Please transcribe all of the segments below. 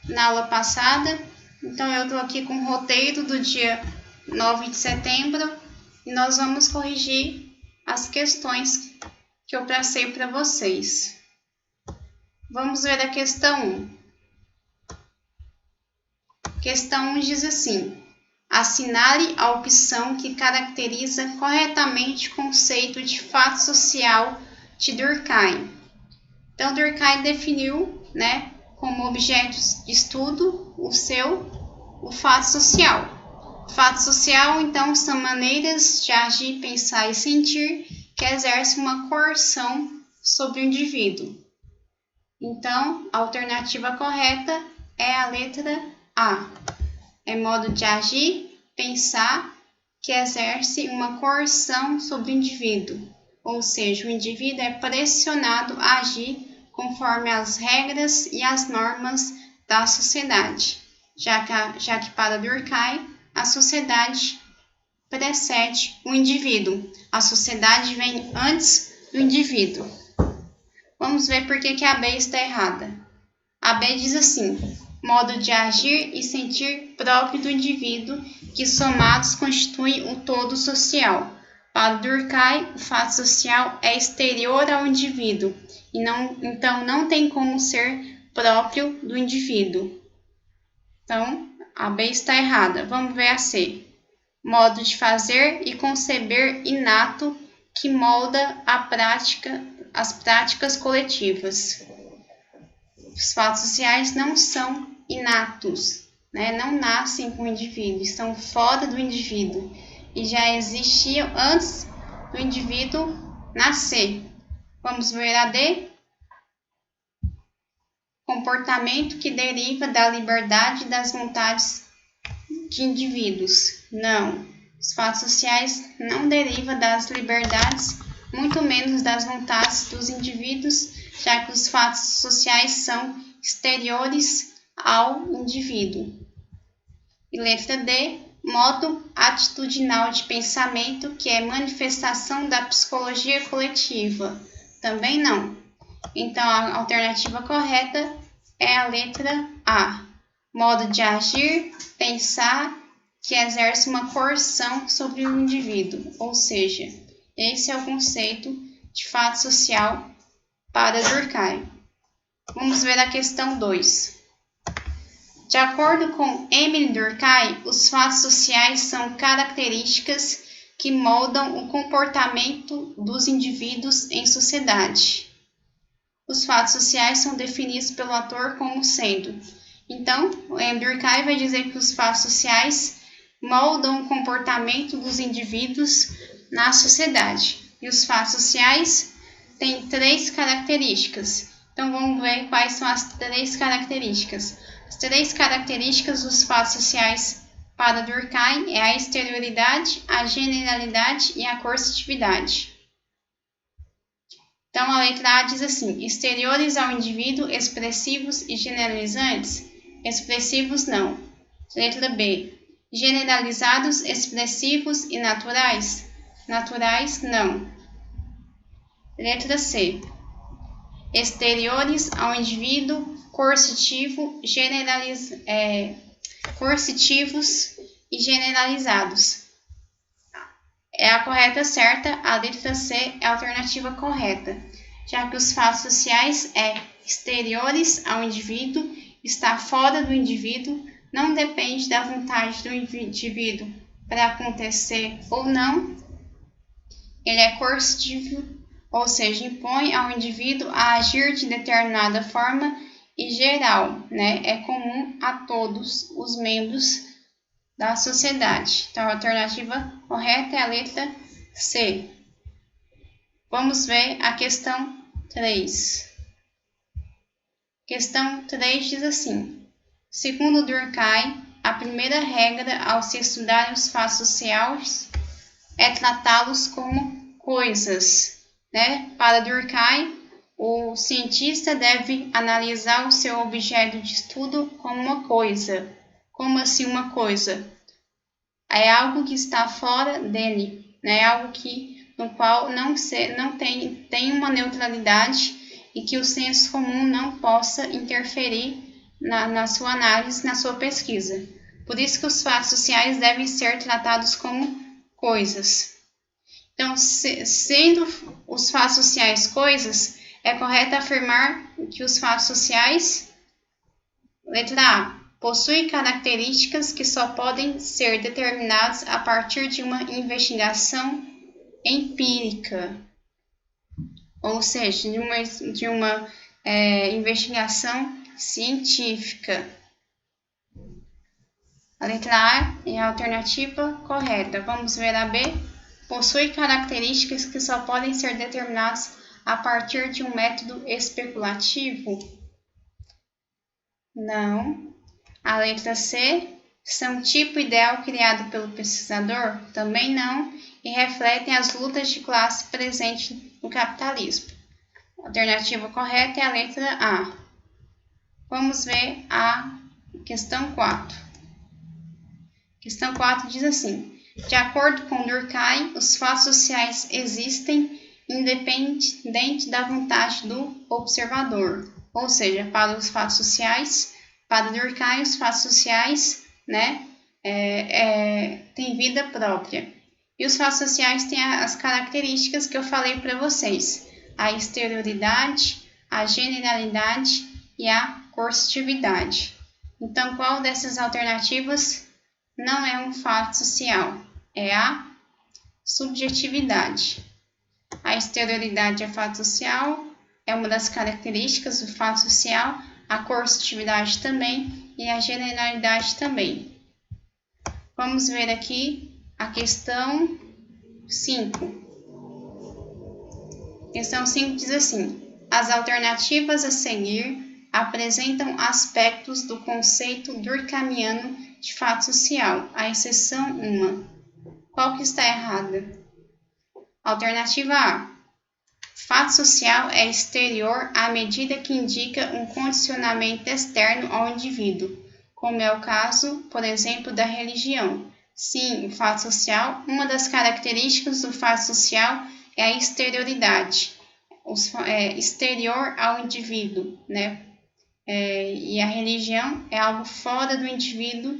na aula passada. Então, eu estou aqui com o roteiro do dia 9 de setembro e nós vamos corrigir as questões que eu passei para vocês. Vamos ver a questão 1. Questão 1 diz assim: assinale a opção que caracteriza corretamente o conceito de fato social de Durkheim. Então, Durkheim definiu, como objeto de estudo o fato social. O fato social, então, são maneiras de agir, pensar e sentir que exercem uma coerção sobre o indivíduo. Então, a alternativa correta é a letra A. É modo de agir, pensar, que exerce uma coerção sobre o indivíduo. Ou seja, o indivíduo é pressionado a agir conforme as regras e as normas da sociedade, já que para Durkheim, a sociedade precede o indivíduo. A sociedade vem antes do indivíduo. Vamos ver por que a B está errada. A B diz assim: modo de agir e sentir próprio do indivíduo, que somados constituem o todo social. Para Durkheim, o fato social é exterior ao indivíduo, e então não tem como ser próprio do indivíduo. Então, a B está errada. Vamos ver a C. Modo de fazer e conceber inato, que molda as práticas coletivas. Os fatos sociais não são inatos, não nascem com o indivíduo, estão fora do indivíduo e já existiam antes do indivíduo nascer. Vamos ver a D. Comportamento que deriva da liberdade e das vontades de indivíduos. Não, os fatos sociais não derivam das liberdades, muito menos das vontades dos indivíduos, já que os fatos sociais são exteriores ao indivíduo. E letra D, modo atitudinal de pensamento, que é manifestação da psicologia coletiva. Também não. Então, a alternativa correta é a letra A. Modo de agir, pensar, que exerce uma coerção sobre o indivíduo. Ou seja, esse é o conceito de fato social para Durkheim. Vamos ver a questão 2. De acordo com Emile Durkheim, os fatos sociais são características que moldam o comportamento dos indivíduos em sociedade. Os fatos sociais são definidos pelo autor como sendo. Então, Durkheim vai dizer que os fatos sociais moldam o comportamento dos indivíduos na sociedade. E os fatos sociais têm 3 características. Então, vamos ver quais são as 3 características. As 3 características dos fatos sociais para Durkheim é a exterioridade, a generalidade e a coercitividade. Então, a letra A diz assim: exteriores ao indivíduo, expressivos e generalizantes? Expressivos não. Letra B. Generalizados, expressivos e naturais? Naturais não. Letra C. Exteriores ao indivíduo, coercitivos e generalizados? É a correta certa, a letra C é a alternativa correta, já que os fatos sociais exteriores ao indivíduo, está fora do indivíduo, não depende da vontade do indivíduo para acontecer ou não. Ele é coercitivo, ou seja, impõe ao indivíduo a agir de determinada forma e geral, é comum a todos os membros da sociedade. Então, a alternativa correta é a letra C. Vamos ver a questão 3. Questão 3 diz assim: segundo Durkheim, a primeira regra ao se estudar os fatos sociais é tratá-los como coisas. Para Durkheim, o cientista deve analisar o seu objeto de estudo como uma coisa. Como assim uma coisa? É algo que está fora dele, é algo no qual não tem uma neutralidade e que o senso comum não possa interferir na sua análise, na sua pesquisa. Por isso que os fatos sociais devem ser tratados como coisas. Então, sendo os fatos sociais coisas, é correto afirmar que os fatos sociais, letra A, possuem características que só podem ser determinadas a partir de uma investigação empírica, ou seja, de uma investigação científica. A letra A é a alternativa correta. Vamos ver a B. Possui características que só podem ser determinadas a partir de um método especulativo? Não. A letra C. São tipo ideal criado pelo pesquisador? Também não. E refletem as lutas de classe presentes no capitalismo. A alternativa correta é a letra A. Vamos ver a questão 4. Questão 4 diz assim: de acordo com Durkheim, os fatos sociais existem independente da vontade do observador. Ou seja, para os fatos sociais, para Durkheim, os fatos sociais, têm vida própria. E os fatos sociais têm as características que eu falei para vocês: a exterioridade, a generalidade e a coercitividade. Então, qual dessas alternativas não é um fato social? É a subjetividade. A exterioridade é fato social, é uma das características do fato social, a coercitividade também e a generalidade também. Vamos ver aqui a questão 5. Questão 5 diz assim: as alternativas a seguir apresentam aspectos do conceito durkheimiano de fato social, à exceção uma. Qual que está errada? Alternativa A. Fato social é exterior à medida que indica um condicionamento externo ao indivíduo, como é o caso, por exemplo, da religião. Sim, o fato social, uma das características do fato social é a exterioridade, exterior ao indivíduo, e a religião é algo fora do indivíduo,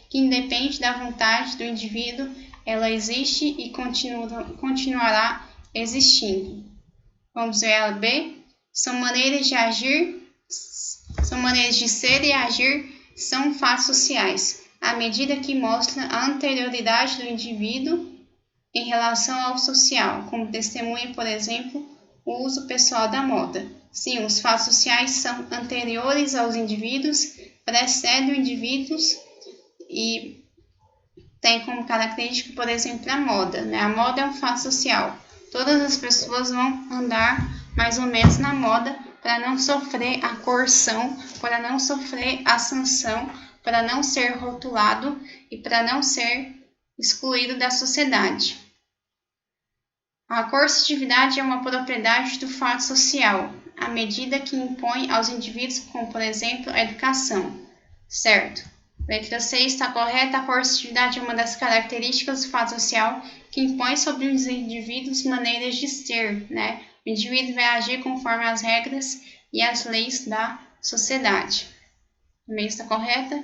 que independe da vontade do indivíduo, ela existe e continuará existindo. Vamos ver a B. São maneiras de ser e agir, são fatos sociais, à medida que mostram a anterioridade do indivíduo em relação ao social, como testemunha, por exemplo, o uso pessoal da moda. Sim, os fatos sociais são anteriores aos indivíduos, precedem os indivíduos e tem como característica, por exemplo, a moda. A moda é um fato social. Todas as pessoas vão andar mais ou menos na moda para não sofrer a coerção, para não sofrer a sanção, para não ser rotulado e para não ser excluído da sociedade. A coercitividade é uma propriedade do fato social, à medida que impõe aos indivíduos, como por exemplo a educação. Certo. Letra C está correta. A coercitividade é uma das características do fato social que impõe sobre os indivíduos maneiras de ser, O indivíduo vai agir conforme as regras e as leis da sociedade. Também está correta.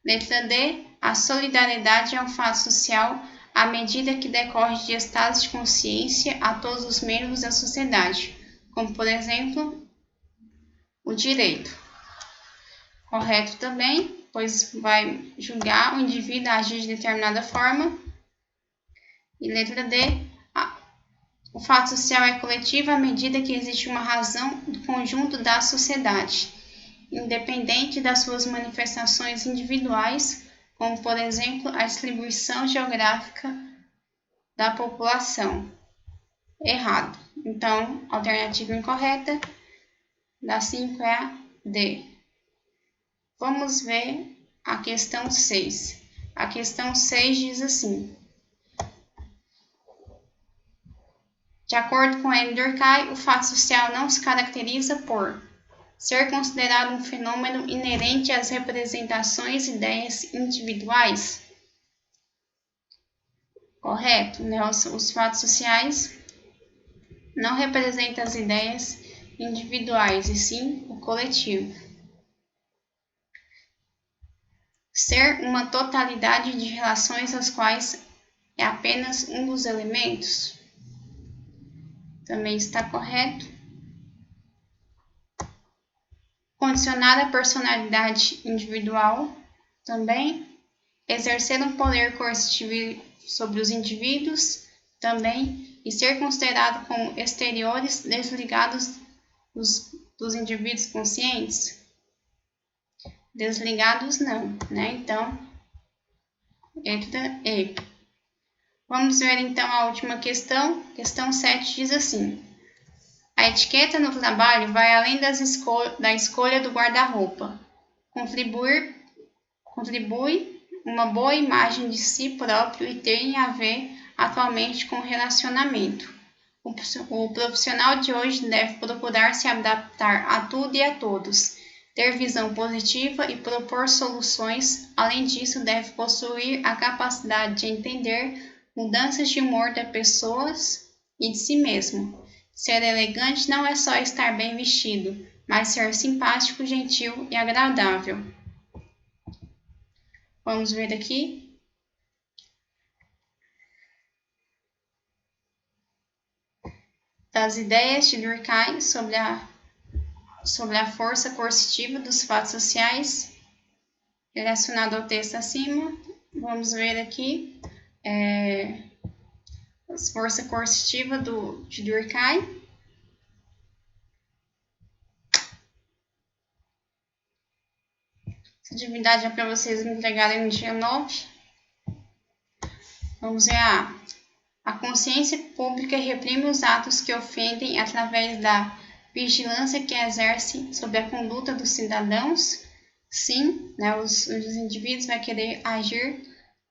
Letra D. A solidariedade é um fato social à medida que decorre de estados de consciência a todos os membros da sociedade, como por exemplo o direito. Correto também, pois vai julgar o indivíduo a agir de determinada forma. E letra D. O fato social é coletivo à medida que existe uma razão do conjunto da sociedade, independente das suas manifestações individuais, como por exemplo a distribuição geográfica da população. Errado. Então, a alternativa incorreta da 5 é a D. Vamos ver a questão 6. A questão 6 diz assim: de acordo com M. Durkheim, o fato social não se caracteriza por ser considerado um fenômeno inerente às representações e ideias individuais. Correto, Os fatos sociais não representam as ideias individuais, e sim o coletivo. ser uma totalidade de relações as quais é apenas um dos elementos. Também está correto. Condicionar a personalidade individual. Também. Exercer um poder coercitivo sobre os indivíduos. Também. E ser considerado como exteriores desligados dos indivíduos conscientes. Desligados não, né? Então, letra E. Vamos ver então a última questão. Questão 7 diz assim: a etiqueta no trabalho vai além da escolha do guarda-roupa. Contribui uma boa imagem de si próprio e tem a ver atualmente com relacionamento. O profissional de hoje deve procurar se adaptar a tudo e a todos, ter visão positiva e propor soluções. Além disso, deve possuir a capacidade de entender mudanças de humor das pessoas e de si mesmo. Ser elegante não é só estar bem vestido, mas ser simpático, gentil e agradável. Vamos ver aqui. Das ideias de Durkheim sobre a força coercitiva dos fatos sociais, relacionado ao texto acima. Vamos ver aqui a força coercitiva de Durkheim. Essa atividade é para vocês me entregarem no dia 9. Vamos ver a consciência pública reprime os atos que ofendem através da vigilância que exerce sobre a conduta dos cidadãos. Sim, né, os indivíduos vão querer agir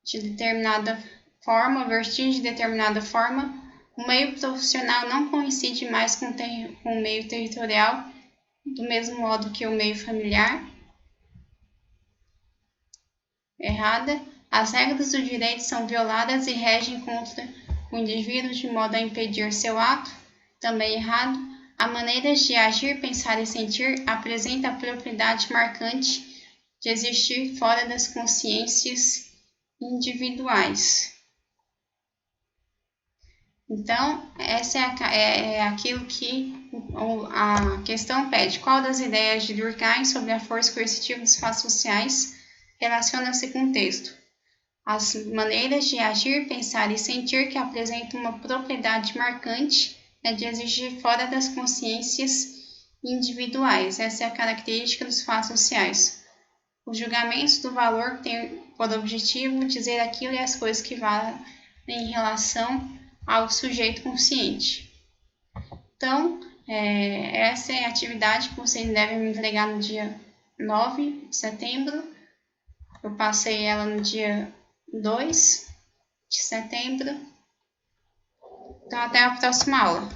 de determinada forma, vestir de determinada forma. O meio profissional não coincide mais com o meio territorial, do mesmo modo que o meio familiar. Errada. As regras do direito são violadas e regem contra o indivíduo de modo a impedir seu ato. Também errado. A maneira de agir, pensar e sentir apresenta a propriedade marcante de existir fora das consciências individuais. Então, essa é aquilo que a questão pede. Qual das ideias de Durkheim sobre a força coercitiva dos fatos sociais relaciona-se com o texto? As maneiras de agir, pensar e sentir que apresentam uma propriedade marcante de existir fora das consciências individuais. Essa é a característica dos fatos sociais. Os julgamentos do valor têm por objetivo dizer aquilo e as coisas que valem em relação ao sujeito consciente. Então, essa é a atividade que vocês devem me entregar no dia 9 de setembro. Eu passei ela no dia 2 de setembro. Então, até a próxima aula.